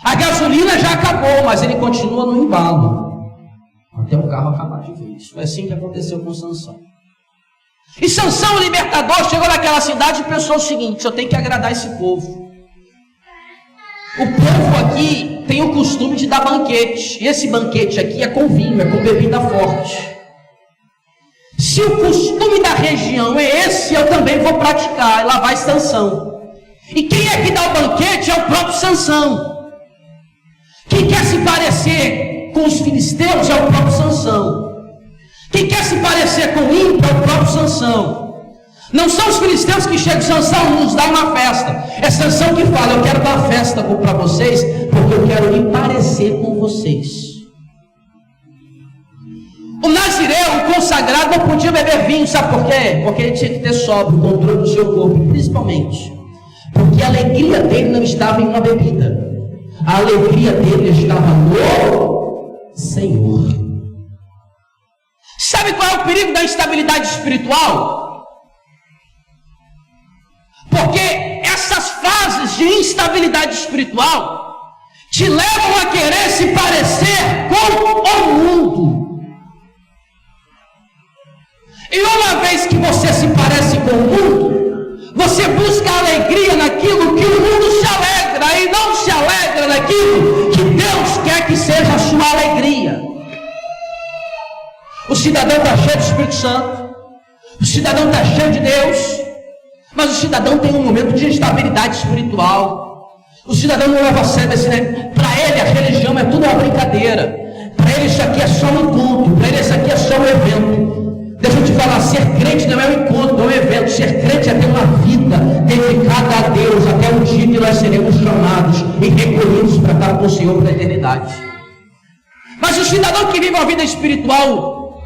A gasolina já acabou, mas ele continua no embalo. Até o carro acabar de vez. Foi assim que aconteceu com Sansão. E Sansão, o libertador, chegou naquela cidade e pensou o seguinte: eu tenho que agradar esse povo. O povo aqui tem o costume de dar banquete. E esse banquete aqui é com vinho, é com bebida forte. Se o costume da região é esse, eu também vou praticar. E lá vai Sansão. E quem é que dá o banquete é o próprio Sansão. Quem quer se parecer com os filisteus é o próprio Sansão. Quem quer se parecer com o ímpio é o próprio Sansão. Não são os filisteus que chegam, Sansão nos dá uma festa. É Sansão que fala, eu quero dar uma festa para vocês, porque eu quero me parecer com vocês. O nazireu, o consagrado, não podia beber vinho, sabe por quê? Porque ele tinha que ter sóbrio, o controle do seu corpo, principalmente. Porque a alegria dele não estava em uma bebida. A alegria dele estava no Senhor. Sabe qual é o perigo da instabilidade espiritual? Porque essas fases de instabilidade espiritual te levam a querer se parecer com o mundo. E uma vez que você se parece com o mundo, você busca alegria naquilo que o mundo se alegra e não se alegra naquilo que Deus quer que seja a sua alegria. O cidadão está cheio do Espírito Santo, o cidadão está cheio de Deus, mas o cidadão tem um momento de instabilidade espiritual. O cidadão não leva a sério esse, né? Para ele a religião é tudo uma brincadeira. Para ele isso aqui é só um encontro, para ele isso aqui é só um evento. Deixa eu te falar, ser crente não é um encontro, não é um evento. Ser crente é ter uma vida dedicada a Deus, até o dia que nós seremos chamados e recolhidos para estar com o Senhor para a eternidade. Mas o cidadão que vive uma vida espiritual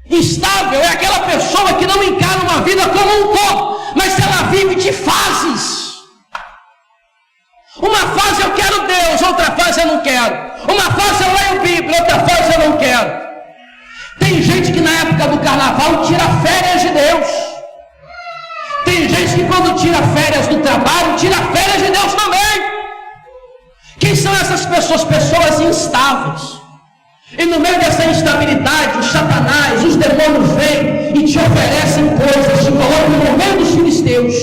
instável é aquela pessoa que não encara uma vida como um todo, mas ela vive de fases. Uma fase eu quero Deus, outra fase eu não quero. Uma fase eu leio Bíblia, outra fase eu não quero. Tem gente que na época do carnaval tira férias de Deus. Tem gente que quando tira férias do trabalho, tira férias de Deus também. Quem são essas pessoas? Pessoas instáveis. E no meio dessa instabilidade, os satanás, os demônios vêm e te oferecem coisas, te colocam no meio dos filisteus.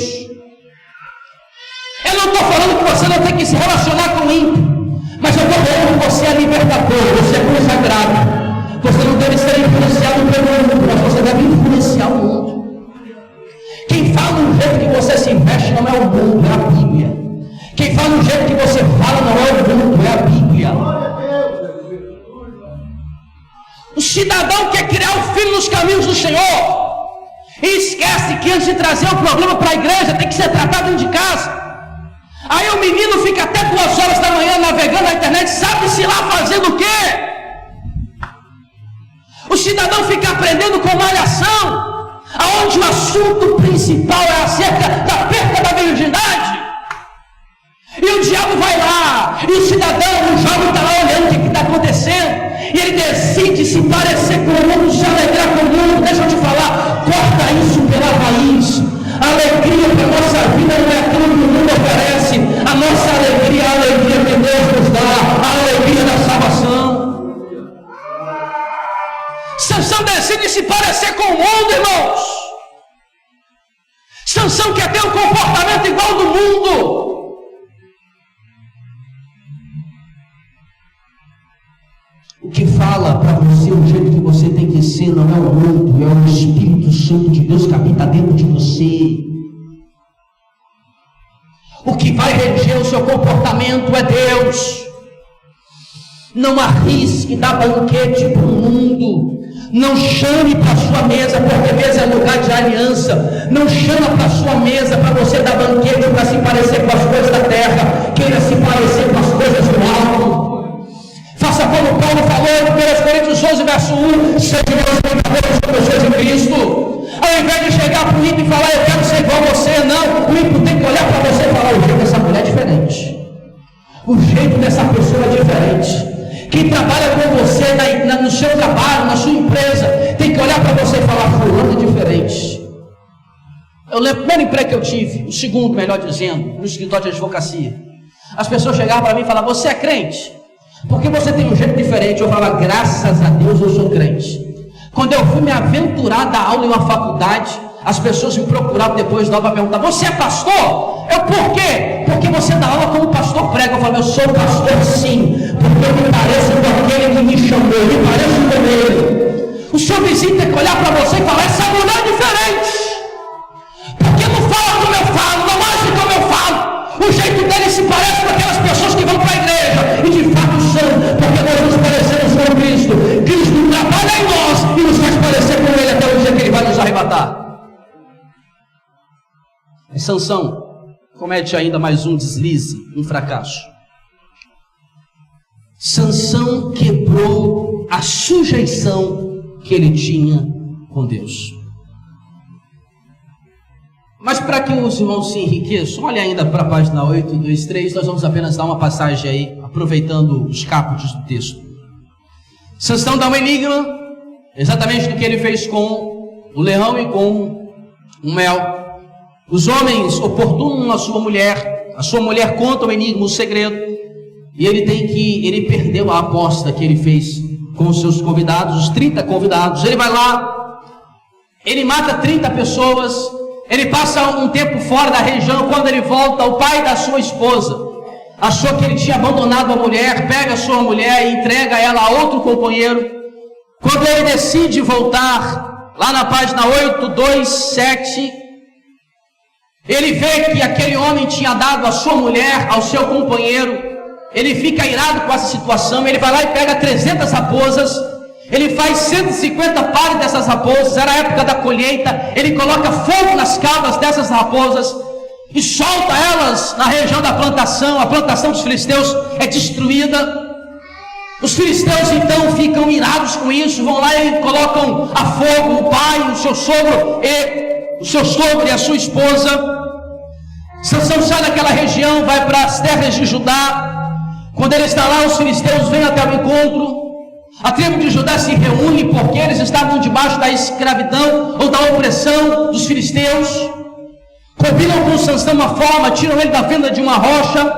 Eu não estou falando que você não tem que se relacionar com o ímpio, mas eu estou falando que você é libertador, você é consagrado. Você não deve ser influenciado pelo mundo, mas você deve influenciar o mundo. Quem fala do jeito que você se investe não é o mundo, é a Bíblia. Quem fala do jeito que você fala não é o mundo, é a Bíblia. O cidadão quer criar o filho nos caminhos do Senhor e esquece que antes de trazer o problema para a igreja tem que ser tratado dentro de casa. Aí o menino fica até 2 horas da manhã navegando na internet, sabe-se lá fazendo o quê? O cidadão fica aprendendo com malhação, aonde o assunto principal é acerca da perda da virgindade. E o diabo vai lá, e o cidadão, o jovem está lá olhando o que está acontecendo, e ele decide se parecer com o mundo, se alegrar com o mundo. Deixa eu te falar, corta isso pela raiz. A alegria para a nossa vida não é aquilo que o mundo oferece. A nossa alegria é a alegria que Deus nos dá, a alegria da salvação. Sansão decide se parecer com o mundo, irmãos. Sansão quer ter um comportamento igual do mundo. O que fala para você o jeito que você tem que ser não é o mundo, é o Espírito Santo de Deus que habita dentro de você. O que vai reger o seu comportamento é Deus. Não arrisque dar banquete para o mundo. Não chame para a sua mesa, porque mesa é lugar de aliança. Não chama para a sua mesa para você dar banquete para se parecer com as coisas da terra. Queira se parecer com as coisas do alto. Faça como Paulo falou em 1 Coríntios 11, verso 1. Sejam meus imitadores como eu sou de Cristo. Ao invés de chegar para o ímpio e falar, eu quero ser igual a você, não. O ímpio tem que olhar para você e falar, o jeito dessa mulher é diferente. O jeito dessa pessoa é diferente. Quem trabalha com você no seu trabalho, na sua empresa, tem que olhar para você e falar, fulano é diferente. Eu lembro o primeiro emprego que eu tive, o segundo, melhor dizendo, no escritório de advocacia. As pessoas chegavam para mim e falavam, você é crente? Porque você tem um jeito diferente. Eu falava, graças a Deus eu sou crente. Quando eu fui me aventurar da aula em uma faculdade, as pessoas me procuravam depois da aula para perguntar, você é pastor? Eu, por quê? Porque você dá aula como o pastor prega. Eu falei, eu sou pastor sim, porque eu me pareço com aquele que me chamou, eu me pareço com ele. O O seu vizinho tem que olhar para você e falar: essa mulher é diferente. Porque não fala como eu falo, não age como eu falo. O jeito dele se parece com aquelas pessoas que vão para a igreja. E de fato são, porque nós nos parecemos com Cristo. Cristo trabalha em nós e nos faz parecer com Ele até o dia que Ele vai nos arrebatar. E Sansão comete ainda mais um deslize, um fracasso. Sansão quebrou a sujeição que ele tinha com Deus. Mas para que os irmãos se enriqueçam, olha ainda para a página 8, 2, 3, nós vamos apenas dar uma passagem aí, aproveitando os capítulos do texto. Sansão dá um enigma, exatamente do que ele fez com o leão e com o mel. Os homens oportunam a sua mulher conta o enigma, o segredo, e ele perdeu a aposta que ele fez com os seus convidados, os 30 convidados. Ele vai lá, ele mata 30 pessoas, ele passa um tempo fora da região. Quando ele volta, o pai da sua esposa achou que ele tinha abandonado a mulher, pega a sua mulher e entrega ela a outro companheiro. Quando ele decide voltar, lá na página 8, 2, 7, ele vê que aquele homem tinha dado a sua mulher ao seu companheiro. Ele fica irado com essa situação. Ele vai lá e pega 300 raposas. Ele faz 150 pares dessas raposas. Era a época da colheita. Ele coloca fogo nas caudas dessas raposas e solta elas na região da plantação. A plantação dos filisteus é destruída. Os filisteus então ficam irados com isso. Vão lá e colocam a fogo o pai, o seu sogro e a sua esposa. Sansão sai daquela região, vai para as terras de Judá. Quando ele está lá, os filisteus vêm até o encontro. A tribo de Judá se reúne porque eles estavam debaixo da escravidão ou da opressão dos filisteus. Combinam com Sansão uma forma, tiram ele da fenda de uma rocha,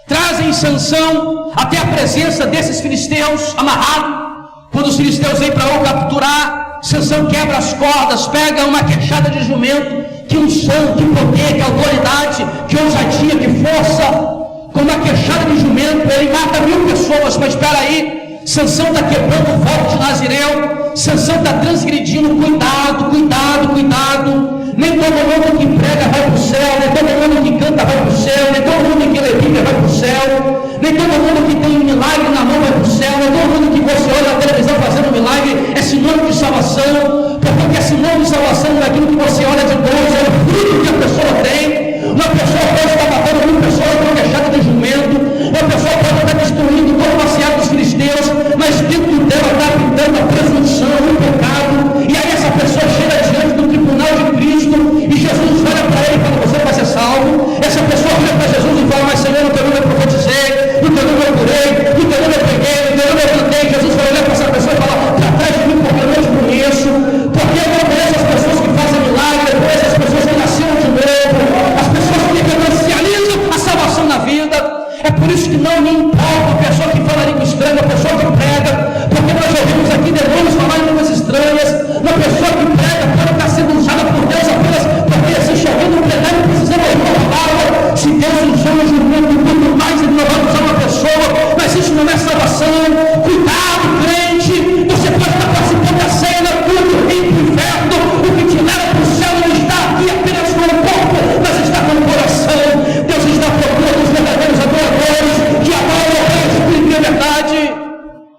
trazem Sansão até a presença desses filisteus amarrado. Quando os filisteus vêm para o capturar, Sansão quebra as cordas, pega uma queixada de jumento. Que unção, que poder, que autoridade, que ousadia, que força. Com uma queixada de jumento, ele mata 1000 pessoas. Mas espera aí, Sansão está quebrando o voto de Nazireu. Sansão está transgredindo. Cuidado, cuidado, cuidado. Nem todo mundo que prega vai para o céu, nem todo mundo que canta vai para o céu, nem todo mundo que lê Bíblia vai para o céu, nem todo mundo que tem um milagre na mão vai para o céu, nem todo mundo que você olha na televisão fazendo milagre é sinônimo de salvação. Porque o que é sinônimo de salvação não é aquilo que você olha de Deus, é o fruto que a pessoa tem. Uma pessoa pode estar matando 1000 pessoas com queixada de jumento, uma pessoa pode estar destruindo todo o passeado dos filisteus, mas dentro dela está pintando a presunção, o pecado. E aí essa pessoa chega diante do tribunal de Cristo e Jesus olha para ele e fala: você vai ser salvo. Essa pessoa olha para Jesus e fala: mas Senhor, no teu nome eu profetizei, no teu nome eu curei, no teu nome eu preguei, no teu nome eu plantei. Jesus vai olhar para essa pessoa e falar: para trás de mim, porque eu não te conheço, porque eu não conheço as pessoas que fazem milagre, eu conheço as pessoas que nasceram de novo, as pessoas que financializam a salvação na vida. É por isso que não me importa a pessoa que fala língua estranha, a pessoa que prega, porque nós ouvimos aqui demônios falar em línguas estranhas. Uma pessoa que prega pode estar sendo usada por Deus apenas porque existe alguém no plenário precisando ouvir uma palavra. Se Deus usou um jumento, muito mais Ele não vai usar uma pessoa. Mas isso não é salvação. Cuidado, crente. Você pode estar participando da ceia, tudo indo para o inferno. O que te leva para o céu não está aqui apenas com o corpo, mas está com o coração. Deus está procurando os verdadeiros adoradores que adoram o Rei, Espírito e a verdade.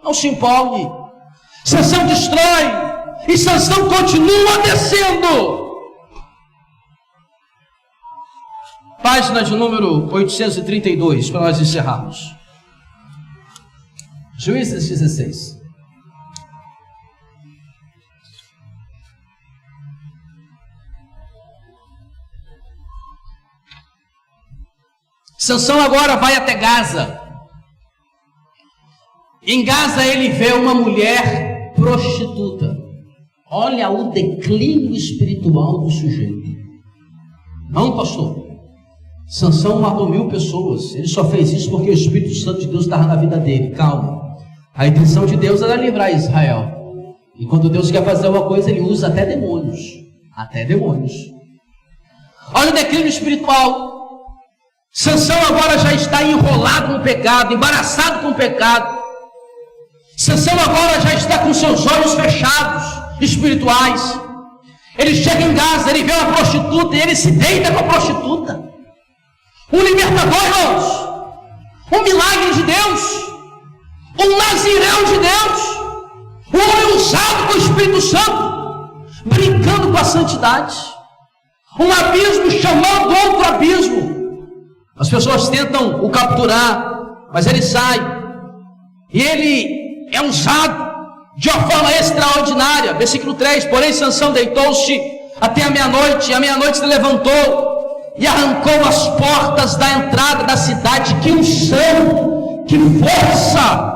Não se empolgue. Sansão destrói e Sansão continua descendo. Página de número 832, para nós encerrarmos. Juízes 16. Sansão agora vai até Gaza. Em Gaza ele vê uma mulher prostituta. Olha o declínio espiritual do sujeito. Não, pastor. Sansão matou 1000 pessoas. Ele só fez isso porque o Espírito Santo de Deus estava na vida dele. Calma. A intenção de Deus era livrar Israel. E quando Deus quer fazer uma coisa, Ele usa até demônios. Até demônios. Olha o declínio espiritual. Sansão agora já está enrolado no pecado, embaraçado com o pecado. Sansão agora já está com seus olhos fechados. espirituais. Ele chega em Gaza, ele vê uma prostituta e ele se deita com a prostituta. Um libertador, irmãos, um milagre de Deus, um nazireu de Deus, um homem usado com o Espírito Santo, brincando com a santidade. Um abismo chamando outro abismo. As pessoas tentam o capturar, mas ele sai. E ele é usado de uma forma extraordinária. Versículo 3: porém Sansão deitou-se até a meia-noite, e à meia-noite se levantou e arrancou as portas da entrada da cidade. Que unção, que força!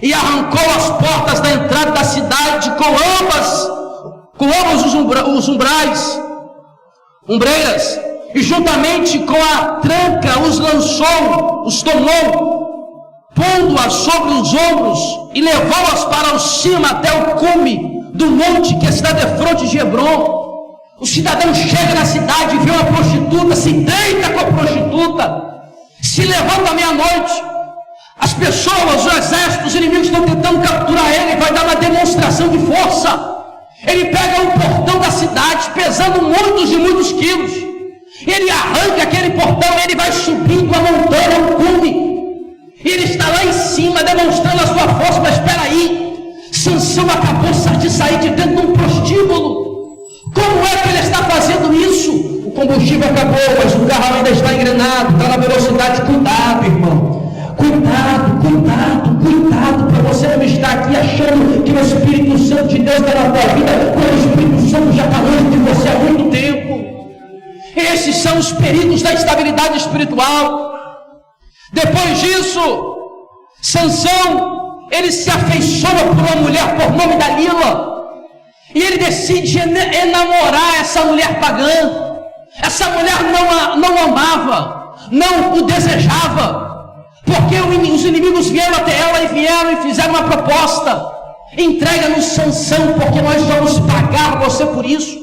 E arrancou as portas da entrada da cidade com ambas os ombreiras, e juntamente com a tranca os lançou, os tomou, pondo-as sobre os ombros, e levou-as para o cima até o cume do monte que está defronte de Hebrom. O cidadão chega na cidade, vê uma prostituta, se deita com a prostituta, se levanta à meia-noite. As pessoas, o exército, os inimigos estão tentando capturar ele, vai dar uma demonstração de força. Ele pega o portão da cidade, pesando muitos e muitos quilos, ele arranca aquele portão, ele vai subindo a montanha, um cume, e ele está lá em cima, demonstrando a sua força. Mas espera aí, Sansão acabou de sair de dentro de um prostíbulo. Como é que ele está fazendo isso? O combustível acabou, mas o carro ainda está engrenado, está na velocidade. Cuidado, irmão. Cuidado, para você não estar aqui achando que o Espírito Santo de Deus está na tua vida, quando o Espírito Santo já está longe de você há muito tempo. Esses são os perigos da instabilidade espiritual. Depois disso, Sansão, ele se afeiçoa por uma mulher por nome Dalila, e ele decide enamorar essa mulher pagã. Essa mulher não amava, não o desejava, porque os inimigos vieram até ela e fizeram uma proposta: entrega-nos Sansão, porque nós vamos pagar você por isso.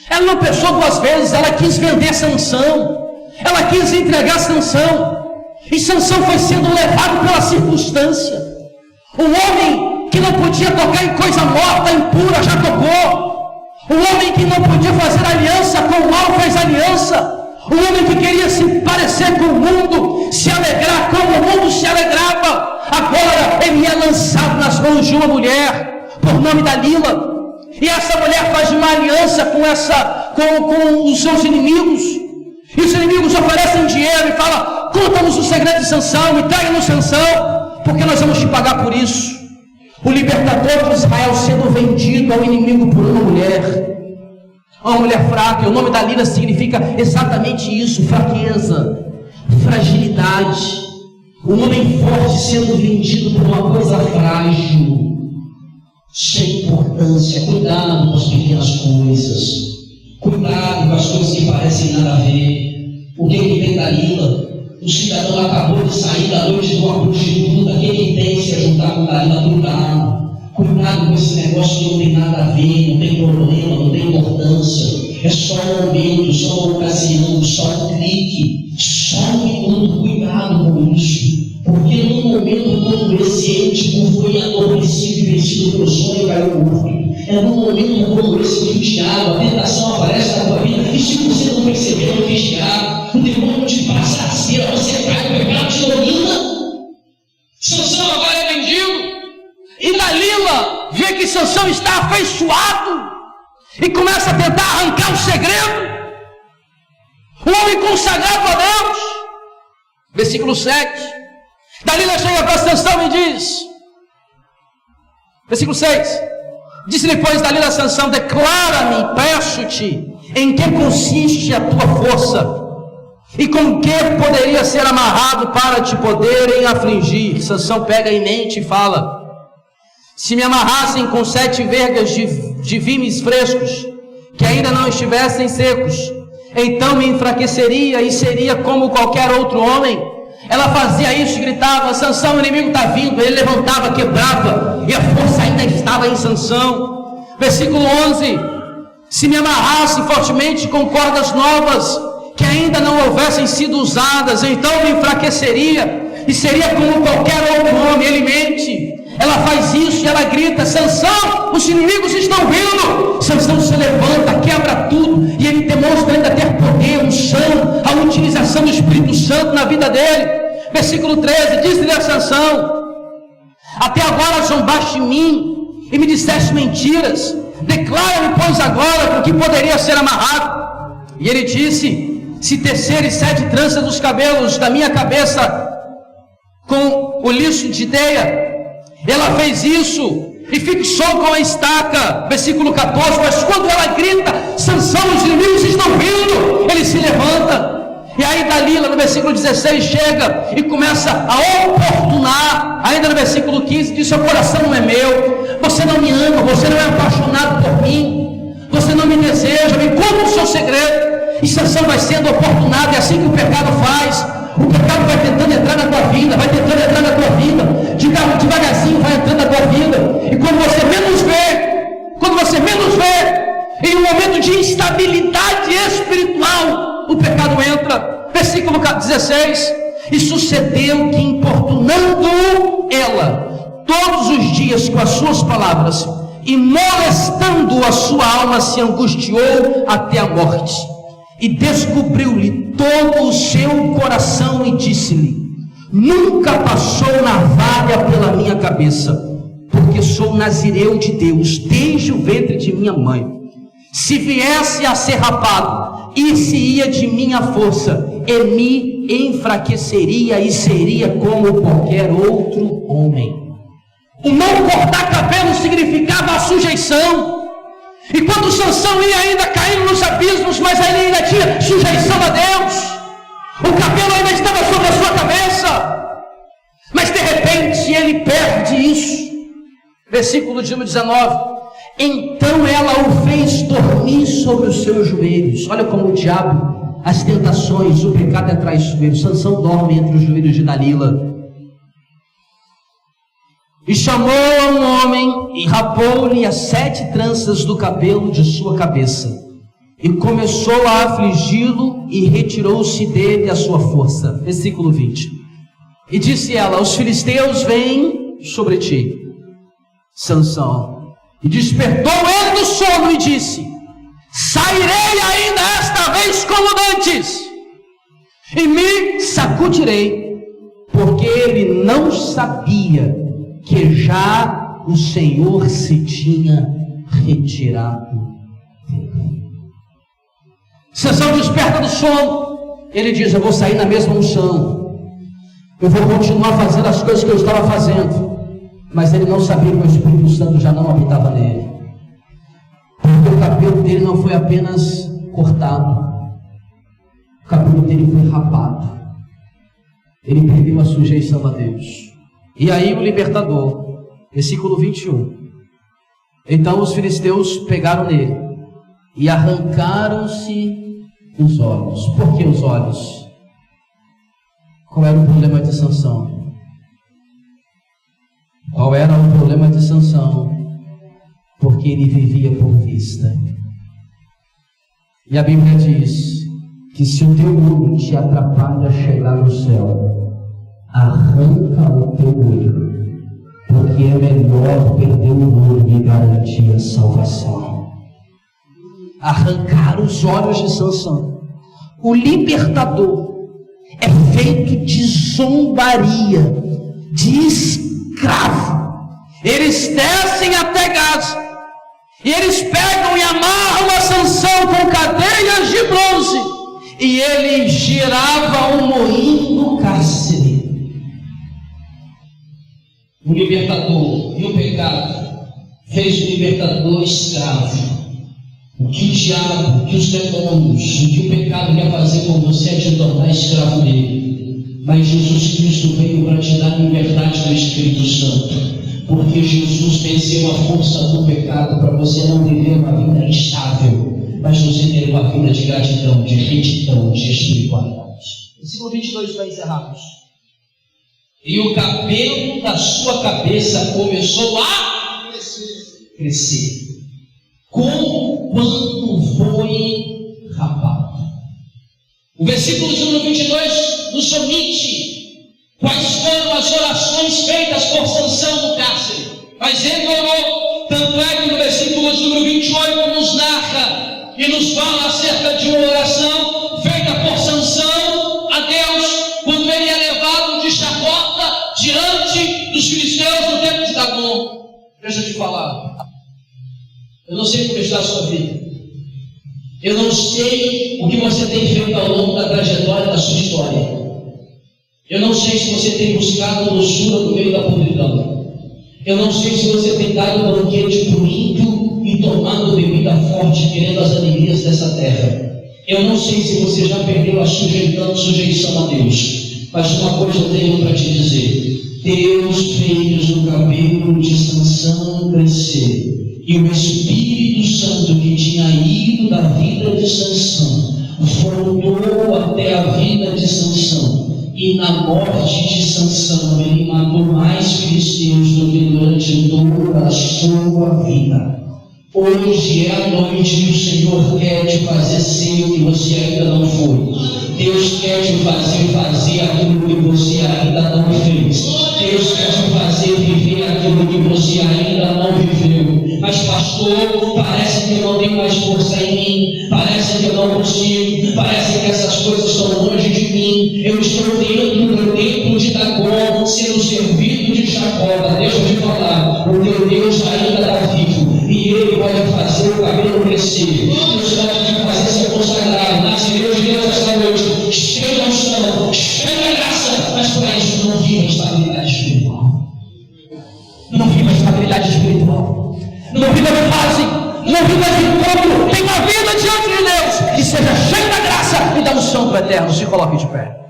Ela não pensou duas vezes, ela quis vender Sansão, ela quis entregar Sansão, e Sansão foi sendo levado pela circunstância. O homem que não podia tocar em coisa morta, impura, já tocou. O homem que não podia fazer aliança com o mal, fez aliança. O homem que queria se parecer com o mundo, se alegrar como o mundo se alegrava, agora ele é lançado nas mãos de uma mulher por nome Dalila. E essa mulher faz uma aliança com os seus inimigos. E os inimigos oferecem dinheiro e falam: conta-nos o segredo de Sansão, entrega-nos Sansão, porque nós vamos te pagar por isso. O libertador de Israel sendo vendido ao inimigo por uma mulher fraca. E o nome Dalila significa exatamente isso: fraqueza, fragilidade. Um homem forte sendo vendido por uma coisa frágil, sem importância. Cuidado com as pequenas coisas, cuidado com as coisas que parecem nada a ver. O que tem Dalila? O cidadão acabou de sair da noite de uma prostituta. O que tem se juntar com Dalila? Cuidado com esse negócio que não tem nada a ver, não tem problema, não tem importância. É só um momento, só uma ocasião, só um clique, só um minuto. Cuidado com isso, porque num momento como esse, ele foi adormecido e vencido pelo sonho e caiu morto. É num momento como esse que o diabo, a tentação aparece na tua vida, e se você não perceber, não vigiar, o demônio te passa a cera, você cai no pecado, te domina. Sansão agora é vendido, e Dalila vê que Sansão está afeiçoado e começa a tentar arrancar o segredo. O homem consagrado a Deus. Versículo 7. Dalila chega para Sansão e diz, versículo 6: disse-lhe, pois, Dalila a Sansão: declara-me, peço-te, em que consiste a tua força, e com que poderia ser amarrado para te poderem afligir. Sansão pega em mente e fala: se me amarrassem com 7 vergas de vimes frescos, que ainda não estivessem secos, então me enfraqueceria e seria como qualquer outro homem. Ela fazia isso e gritava: Sansão, o inimigo está vindo. Ele levantava, quebrava, e a força ainda estava em Sansão. Versículo 11: se me amarrassem fortemente com cordas novas, que ainda não houvessem sido usadas, então me enfraqueceria e seria como qualquer outro homem. Ele mente. Ela faz isso repente ela grita: Sansão, os inimigos estão vindo. Sansão se levanta, quebra tudo, e ele demonstra ainda ter poder, unção, a utilização do Espírito Santo na vida dele. Versículo 13, disse-lhe a Sansão: até agora zombaste de mim e me disseste mentiras. Declara-me, pois, agora com que poderia ser amarrado. E ele disse: se teceres 7 tranças dos cabelos da minha cabeça com o liço de teia. Ela fez isso e fixou com a estaca. Versículo 14, mas quando ela grita: Sansão, os inimigos estão vindo, ele se levanta. E aí Dalila, no versículo 16, chega e começa a oportunar. Ainda no versículo 15, diz: seu coração não é meu, você não me ama, você não é apaixonado por mim, você não me deseja, me conta o seu segredo. E Sansão vai sendo oportunado. É assim que o pecado faz. O pecado vai tentando entrar na tua vida, vai tentando entrar na tua vida, devagarzinho vai entrando na tua vida, e quando você menos vê, em um momento de instabilidade espiritual, o pecado entra. Versículo 16, e sucedeu que, importunando ela todos os dias com as suas palavras, e molestando a sua alma, se angustiou até a morte. E descobriu-lhe todo o seu coração e disse-lhe: nunca passou navalha pela minha cabeça, porque sou nazireu de Deus desde o ventre de minha mãe. Se viesse a ser rapado, ir-se-ia de minha força, e me enfraqueceria e seria como qualquer outro homem. O não cortar cabelo significava a sujeição. E quando Sansão ia ainda caindo nos abismos, mas ele ainda tinha sujeição a Deus, o cabelo ainda estava sobre a sua cabeça, mas de repente ele perde isso. Versículo de número 19, então ela o fez dormir sobre os seus joelhos. Olha como o diabo, as tentações, o pecado é traiçoeiro. Sansão dorme entre os joelhos de Dalila. E chamou a um homem e rapou-lhe as 7 tranças do cabelo de sua cabeça. E começou a afligi-lo e retirou-se dele a sua força. Versículo 20. E disse ela: os filisteus vêm sobre ti, Sansão. E despertou ele do sono e disse: sairei ainda esta vez como antes, e me sacudirei, porque ele não sabia que já o Senhor se tinha retirado dele. Sansão desperta do sono. Ele diz: eu vou sair na mesma unção, eu vou continuar fazendo as coisas que eu estava fazendo. Mas ele não sabia que o Espírito Santo já não habitava nele, porque o cabelo dele não foi apenas cortado, o cabelo dele foi rapado. Ele perdeu a sujeição a Deus. E aí o libertador, versículo 21. Então os filisteus pegaram nele e arrancaram-se os olhos. Por que os olhos? Qual era o problema de Sansão? Qual era o problema de Sansão? Porque ele vivia por vista. E a Bíblia diz que se o teu olho te atrapalha a chegar no céu, arranca o teu olho, porque é melhor perder o olho e garantir a salvação. Arrancar os olhos de Sansão. O libertador é feito de zombaria, de escravo. Eles descem até Gaza e eles pegam e amarram a Sansão com cadeias de bronze, e ele girava um moinho no cárcere. O libertador e o pecado fez o libertador escravo. O que o diabo, o que os demônios, o que o pecado quer fazer com você é te tornar escravo dele. Mas Jesus Cristo veio para te dar liberdade do Espírito Santo, porque Jesus venceu a força do pecado para você não viver uma vida instável, mas você ter uma vida de gratidão, de retidão, de espiritualidade. Versículo 22 para encerrarmos. E o cabelo da sua cabeça começou a crescer, como quando foi rapado. O versículo de número 22 nos omite quais foram as orações feitas por Sansão no cárcere, Mas ele orou, tanto é que no versículo número 28 nos narra e nos fala acerca de uma oração feita por Sansão a Deus, quando ele é levado de chacota diante dos filisteus no tempo de Dagom. Deixa eu te falar, eu não sei como está a sua vida, eu não sei o que você tem feito ao longo da trajetória da sua história, eu não sei se você tem buscado doçura no meio da podridão, eu não sei se você tem dado banquete para o ímpio e tomado bebida forte, querendo as alegrias dessa terra. Eu não sei se você já perdeu a sujeição a Deus. Mas uma coisa eu tenho para te dizer: Deus fez o cabelo de Sansão crescer. E o Espírito Santo que tinha ido da vida de Sansão voltou até a vida de Sansão. E na morte de Sansão ele matou mais filisteus do que durante toda a sua vida. Hoje é a noite que o Senhor quer te fazer ser o que você ainda não foi. Deus quer te fazer aquilo que você ainda não fez. Deus quer te fazer viver aquilo que você ainda não viveu. Mas pastor, parece que eu não tenho mais força em mim, parece que eu não consigo, parece que essas coisas estão longe de mim. Eu estou dentro do templo de Dagom, sendo servido de Jacó. Deixa eu te falar, o teu Deus ainda está vivo e Ele pode fazer o cabelo crescer. Deus pode te fazer ser consagrado. Nasce Deus de Deus esta noite, cheio da unção, cheio da graça, mas para isso não viva estabilidade espiritual. Não viva estabilidade espiritual. Não viva de fase, não viva de encontro. Tem uma vida diante de Deus que seja cheia da graça e da unção do Eterno. Se coloque de pé.